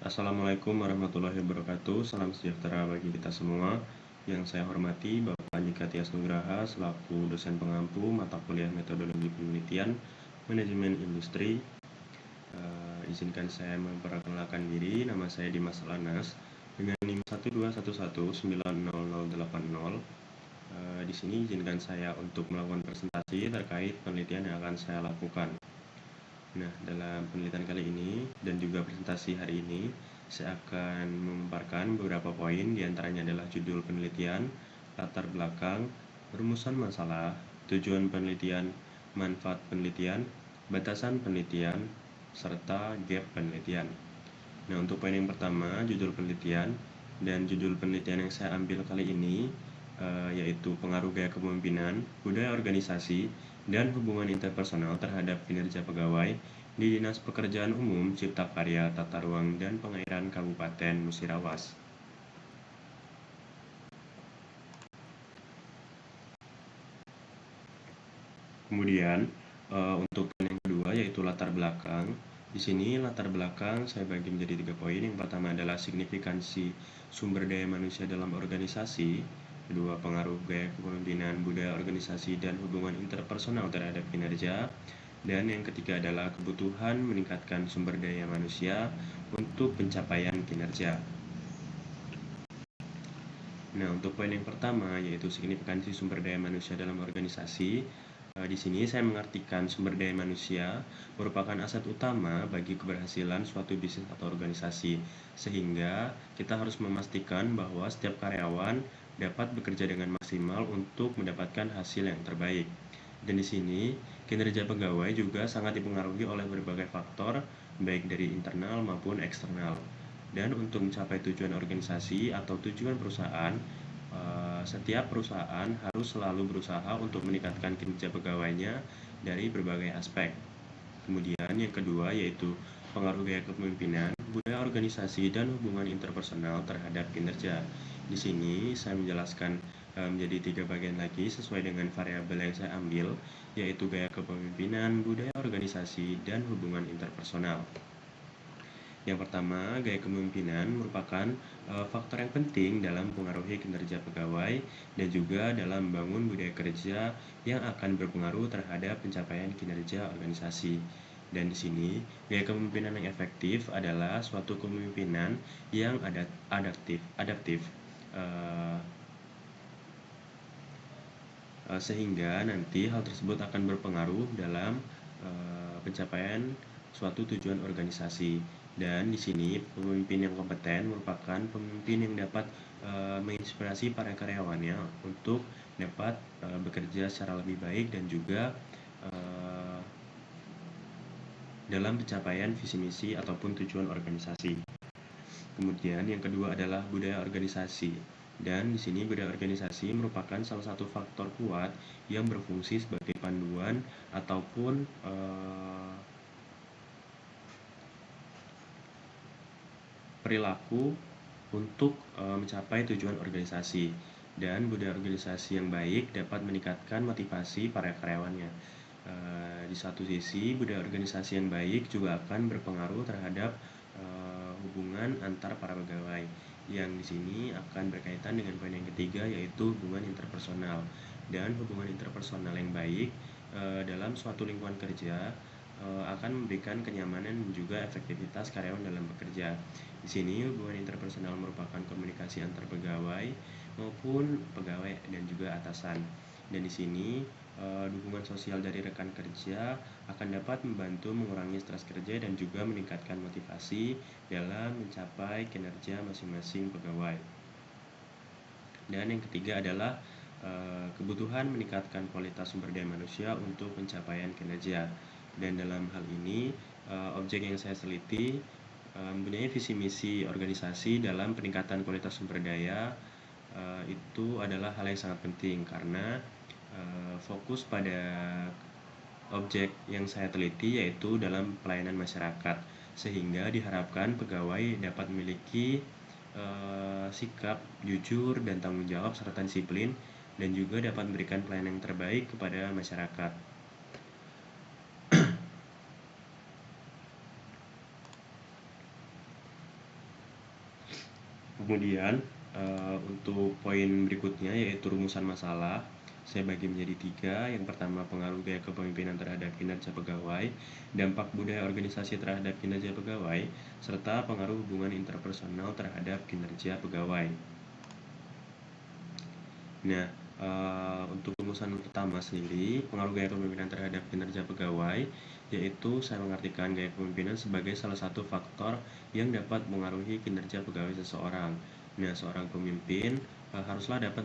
Assalamualaikum warahmatullahi wabarakatuh. Salam sejahtera bagi kita semua. Yang saya hormati Bapak Andika Tias Nugraha selaku dosen pengampu mata kuliah Metodologi Penelitian Manajemen Industri. Izinkan saya memperkenalkan diri. Nama saya Dimas Lanas dengan NIM 121190080. Di sini izinkan saya untuk melakukan presentasi terkait penelitian yang akan saya lakukan. Nah, dalam penelitian kali ini dan juga presentasi hari ini, saya akan memaparkan beberapa poin, diantaranya adalah judul penelitian, latar belakang, rumusan masalah, tujuan penelitian, manfaat penelitian, batasan penelitian, serta gap penelitian. Nah, untuk poin yang pertama, judul penelitian, dan judul penelitian yang saya ambil kali ini yaitu pengaruh gaya kepemimpinan, budaya organisasi, dan hubungan interpersonal terhadap kinerja pegawai di Dinas Pekerjaan Umum, Cipta Karya, Tata Ruang, dan Pengairan Kabupaten Musirawas. Kemudian untuk poin yang kedua yaitu latar belakang. Di sini latar belakang saya bagi menjadi 3 poin. Yang pertama adalah signifikansi sumber daya manusia dalam organisasi. Kedua, pengaruh gaya kepemimpinan, budaya organisasi, dan hubungan interpersonal terhadap kinerja. Dan yang ketiga adalah kebutuhan meningkatkan sumber daya manusia untuk pencapaian kinerja. Nah, untuk poin yang pertama yaitu signifikansi sumber daya manusia dalam organisasi. Di sini saya mengartikan sumber daya manusia merupakan aset utama bagi keberhasilan suatu bisnis atau organisasi, sehingga kita harus memastikan bahwa setiap karyawan dapat bekerja dengan maksimal untuk mendapatkan hasil yang terbaik. Dan di sini kinerja pegawai juga sangat dipengaruhi oleh berbagai faktor, baik dari internal maupun eksternal. Dan untuk mencapai tujuan organisasi atau tujuan perusahaan, setiap perusahaan harus selalu berusaha untuk meningkatkan kinerja pegawainya dari berbagai aspek. Kemudian yang kedua yaitu pengaruh gaya kepemimpinan, budaya organisasi, dan hubungan interpersonal terhadap kinerja. Di sini saya menjelaskan menjadi 3 bagian lagi sesuai dengan variabel yang saya ambil, yaitu gaya kepemimpinan, budaya organisasi, dan hubungan interpersonal. Yang pertama, gaya kepemimpinan merupakan faktor yang penting dalam mempengaruhi kinerja pegawai dan juga dalam membangun budaya kerja yang akan berpengaruh terhadap pencapaian kinerja organisasi. Dan di sini, gaya kepemimpinan yang efektif adalah suatu kepemimpinan yang adaptif, sehingga nanti hal tersebut akan berpengaruh dalam pencapaian suatu tujuan organisasi. Dan di sini pemimpin yang kompeten merupakan pemimpin yang dapat menginspirasi para karyawannya untuk dapat bekerja secara lebih baik dan juga dalam pencapaian visi misi ataupun tujuan organisasi. Kemudian yang kedua adalah budaya organisasi. Dan di sini budaya organisasi merupakan salah satu faktor kuat yang berfungsi sebagai panduan ataupun perilaku untuk mencapai tujuan organisasi. Dan budaya organisasi yang baik dapat meningkatkan motivasi para karyawannya. Di satu sisi, budaya organisasi yang baik juga akan berpengaruh terhadap hubungan antar para pegawai, yang di sini akan berkaitan dengan poin yang ketiga yaitu hubungan interpersonal. Dan hubungan interpersonal yang baik dalam suatu lingkungan kerja akan memberikan kenyamanan dan juga efektivitas karyawan dalam bekerja. Di sini hubungan interpersonal merupakan komunikasi antar pegawai maupun pegawai dan juga atasan. Dan di sini dukungan sosial dari rekan kerja akan dapat membantu mengurangi stres kerja dan juga meningkatkan motivasi dalam mencapai kinerja masing-masing pegawai. Dan yang ketiga adalah kebutuhan meningkatkan kualitas sumber daya manusia untuk pencapaian kinerja. Dan dalam hal ini objek yang saya teliti mempunyai visi misi organisasi dalam peningkatan kualitas sumber daya. Itu adalah hal yang sangat penting karena fokus pada objek yang saya teliti yaitu dalam pelayanan masyarakat, sehingga diharapkan pegawai dapat memiliki sikap jujur dan tanggung jawab serta disiplin dan juga dapat memberikan pelayanan yang terbaik kepada masyarakat. Kemudian untuk poin berikutnya yaitu rumusan masalah, saya bagi menjadi 3. Yang pertama, pengaruh gaya kepemimpinan terhadap kinerja pegawai, dampak budaya organisasi terhadap kinerja pegawai, serta pengaruh hubungan interpersonal terhadap kinerja pegawai. Nah, untuk rumusan pertama sendiri, pengaruh gaya kepemimpinan terhadap kinerja pegawai, yaitu saya mengartikan gaya kepemimpinan sebagai salah satu faktor yang dapat mengaruhi kinerja pegawai seseorang. Nah, seorang pemimpin haruslah dapat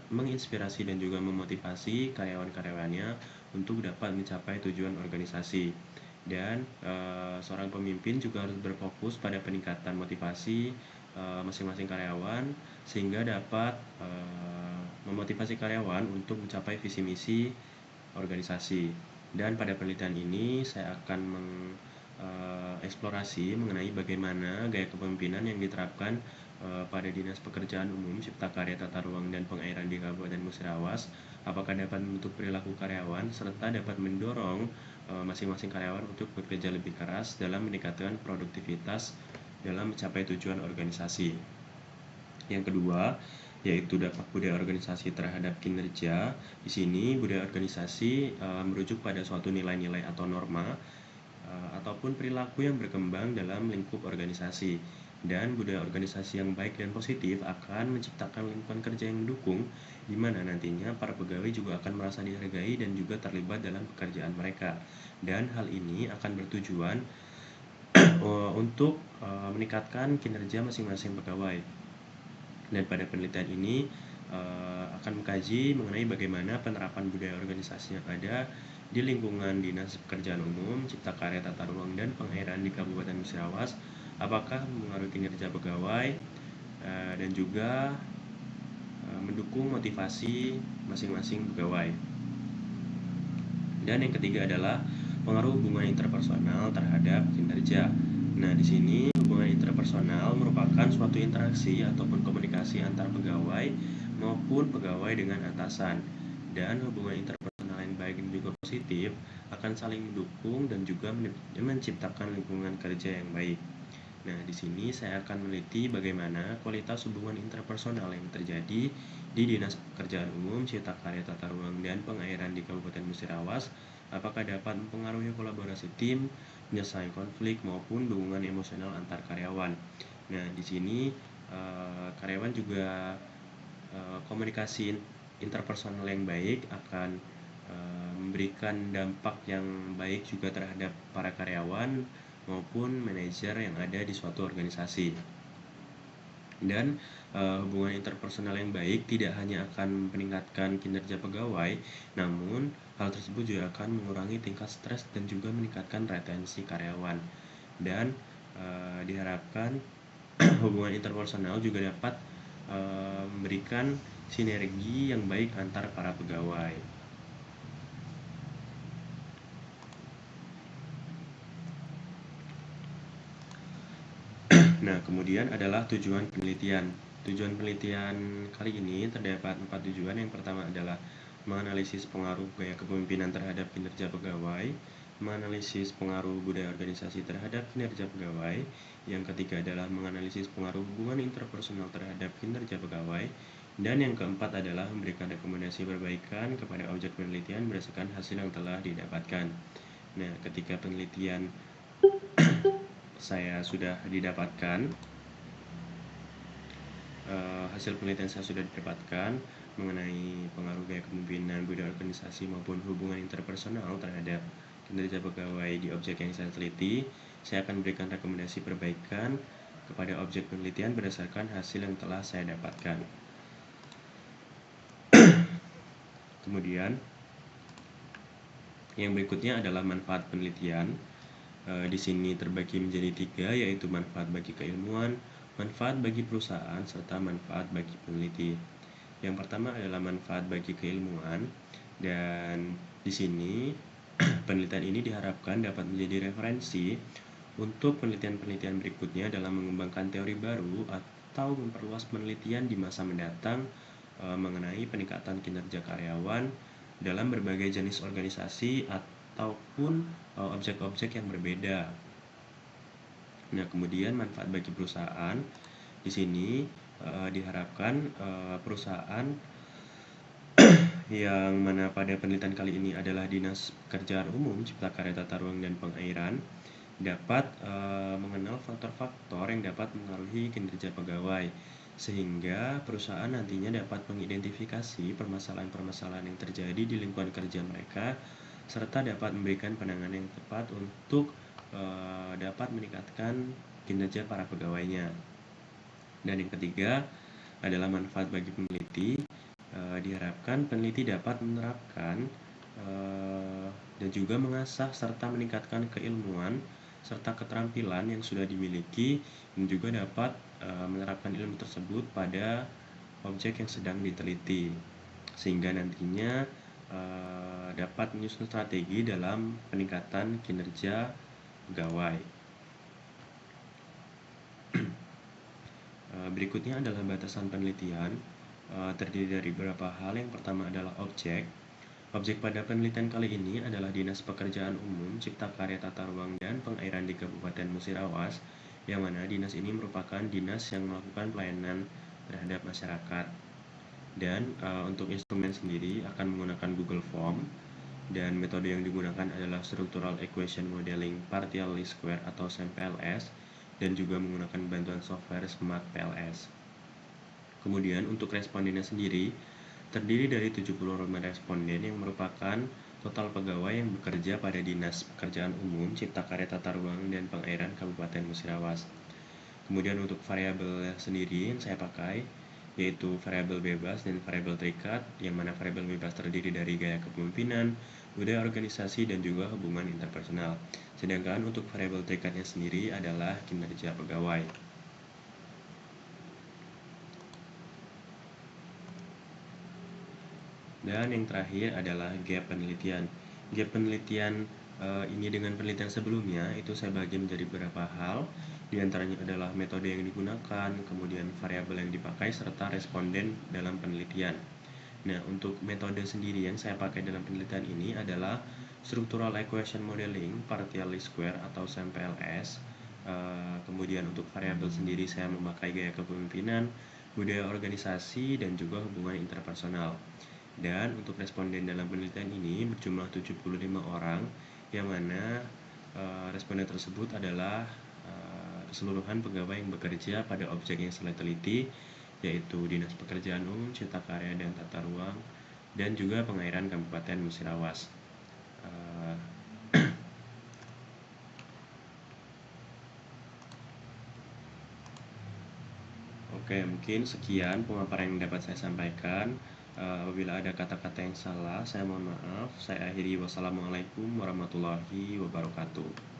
menginspirasi dan juga memotivasi karyawan-karyawannya untuk dapat mencapai tujuan organisasi. Dan seorang pemimpin juga harus berfokus pada peningkatan motivasi masing-masing karyawan sehingga dapat memotivasi karyawan untuk mencapai visi misi organisasi. Dan pada penelitian ini saya akan mengeksplorasi mengenai bagaimana gaya kepemimpinan yang diterapkan pada Dinas Pekerjaan Umum, Cipta Karya, Tata Ruang, dan Pengairan di Kabupaten Musirawas, apakah dapat membentuk perilaku karyawan serta dapat mendorong masing-masing karyawan untuk bekerja lebih keras dalam meningkatkan produktivitas dalam mencapai tujuan organisasi. Yang kedua, yaitu dampak budaya organisasi terhadap kinerja. Di sini budaya organisasi merujuk pada suatu nilai-nilai atau norma ataupun perilaku yang berkembang dalam lingkup organisasi. Dan budaya organisasi yang baik dan positif akan menciptakan lingkungan kerja yang mendukung, di mana nantinya para pegawai juga akan merasa dihargai dan juga terlibat dalam pekerjaan mereka. Dan hal ini akan bertujuan untuk meningkatkan kinerja masing-masing pegawai. Dan pada penelitian ini akan mengkaji mengenai bagaimana penerapan budaya organisasi yang ada di lingkungan Dinas Pekerjaan Umum, Cipta Karya, Tata Ruang, dan Pengairan di Kabupaten Musirawas, apakah mengaruhi kinerja pegawai dan juga mendukung motivasi masing-masing pegawai. Dan yang ketiga adalah pengaruh hubungan interpersonal terhadap kinerja. Nah, di sini hubungan interpersonal merupakan suatu interaksi ataupun komunikasi antar pegawai maupun pegawai dengan atasan. Dan hubungan interpersonal yang baik dan juga positif akan saling mendukung dan juga menciptakan lingkungan kerja yang baik. Nah, di sini saya akan meneliti bagaimana kualitas hubungan interpersonal yang terjadi di Dinas Pekerjaan Umum, Cipta Karya, Tata Ruang, dan Pengairan di Kabupaten Musirawas, apakah dapat mempengaruhi kolaborasi tim, penyelesaian konflik, maupun dukungan emosional antar karyawan. Nah, di sini karyawan juga komunikasi interpersonal yang baik akan memberikan dampak yang baik juga terhadap para karyawan maupun manajer yang ada di suatu organisasi. Dan hubungan interpersonal yang baik tidak hanya akan meningkatkan kinerja pegawai, namun hal tersebut juga akan mengurangi tingkat stres dan juga meningkatkan retensi karyawan. Dan diharapkan hubungan interpersonal juga dapat memberikan sinergi yang baik antar para pegawai. Nah, kemudian adalah tujuan penelitian. Tujuan penelitian kali ini terdapat 4 tujuan. Yang pertama adalah menganalisis pengaruh gaya kepemimpinan terhadap kinerja pegawai, menganalisis pengaruh budaya organisasi terhadap kinerja pegawai. Yang ketiga adalah menganalisis pengaruh hubungan interpersonal terhadap kinerja pegawai. Dan yang keempat adalah memberikan rekomendasi perbaikan kepada objek penelitian berdasarkan hasil yang telah didapatkan. Nah, ketika penelitian saya sudah didapatkan, hasil penelitian saya sudah didapatkan mengenai pengaruh gaya kepemimpinan budaya organisasi maupun hubungan interpersonal terhadap kinerja pegawai di objek yang saya teliti. Saya akan berikan rekomendasi perbaikan kepada objek penelitian berdasarkan hasil yang telah saya dapatkan. Kemudian yang berikutnya adalah manfaat penelitian. Di sini terbagi menjadi 3, yaitu manfaat bagi keilmuan, manfaat bagi perusahaan, serta manfaat bagi peneliti. Yang pertama adalah manfaat bagi keilmuan, dan di sini penelitian ini diharapkan dapat menjadi referensi untuk penelitian-penelitian berikutnya dalam mengembangkan teori baru atau memperluas penelitian di masa mendatang mengenai peningkatan kinerja karyawan dalam berbagai jenis organisasi ataupun objek-objek yang berbeda. Nah, kemudian manfaat bagi perusahaan. Di sini diharapkan perusahaan yang mana pada penelitian kali ini adalah Dinas Pekerjaan Umum, Cipta Karya, Tata Ruang, dan Pengairan, dapat mengenal faktor-faktor yang dapat mengaruhi kinerja pegawai, sehingga perusahaan nantinya dapat mengidentifikasi permasalahan-permasalahan yang terjadi di lingkungan kerja mereka, serta dapat memberikan penanganan yang tepat untuk dapat meningkatkan kinerja para pegawainya. Dan yang ketiga adalah manfaat bagi peneliti. Diharapkan peneliti dapat menerapkan dan juga mengasah serta meningkatkan keilmuan serta keterampilan yang sudah dimiliki, dan juga dapat menerapkan ilmu tersebut pada objek yang sedang diteliti, sehingga nantinya dapat menyusun strategi dalam peningkatan kinerja pegawai. Berikutnya adalah batasan penelitian. Terdiri dari beberapa hal. Yang pertama adalah objek. Objek pada penelitian kali ini adalah Dinas Pekerjaan Umum, Cipta Karya, Tata Ruang, dan Pengairan di Kabupaten Musirawas, yang mana dinas ini merupakan dinas yang melakukan pelayanan terhadap masyarakat. Dan untuk instrumen sendiri akan menggunakan Google Form, dan metode yang digunakan adalah Structural Equation Modeling Partial Least Square atau SEM-PLS, dan juga menggunakan bantuan software Smart PLS. Kemudian untuk respondennya sendiri terdiri dari 75 responden yang merupakan total pegawai yang bekerja pada Dinas Pekerjaan Umum, Cipta Karya, Tata Ruang, dan Pengairan Kabupaten Musirawas. Kemudian untuk variabel sendiri yang saya pakai yaitu variabel bebas dan variabel terikat, yang mana variabel bebas terdiri dari gaya kepemimpinan, budaya organisasi, dan juga hubungan interpersonal. Sedangkan untuk variabel terikatnya sendiri adalah kinerja pegawai. Dan yang terakhir adalah gap penelitian. Gap penelitian ini dengan penelitian sebelumnya itu saya bagi menjadi beberapa hal. Di antaranya adalah metode yang digunakan, kemudian variabel yang dipakai, serta responden dalam penelitian. Nah, untuk metode sendiri yang saya pakai dalam penelitian ini adalah Structural Equation Modeling Partial Least Square atau SEM-PLS. Kemudian untuk variabel sendiri saya memakai gaya kepemimpinan, budaya organisasi, dan juga hubungan interpersonal. Dan untuk responden dalam penelitian ini berjumlah 75 orang, yang mana responden tersebut adalah keseluruhan pegawai yang bekerja pada objek yang sedang teliti, yaitu Dinas Pekerjaan Umum, Cipta Karya, dan Tata Ruang, dan juga Pengairan Kabupaten Musirawas. Oke, mungkin sekian pemaparan yang dapat saya sampaikan. Apabila ada kata-kata yang salah, saya mohon maaf. Saya akhiri. Wassalamualaikum warahmatullahi wabarakatuh.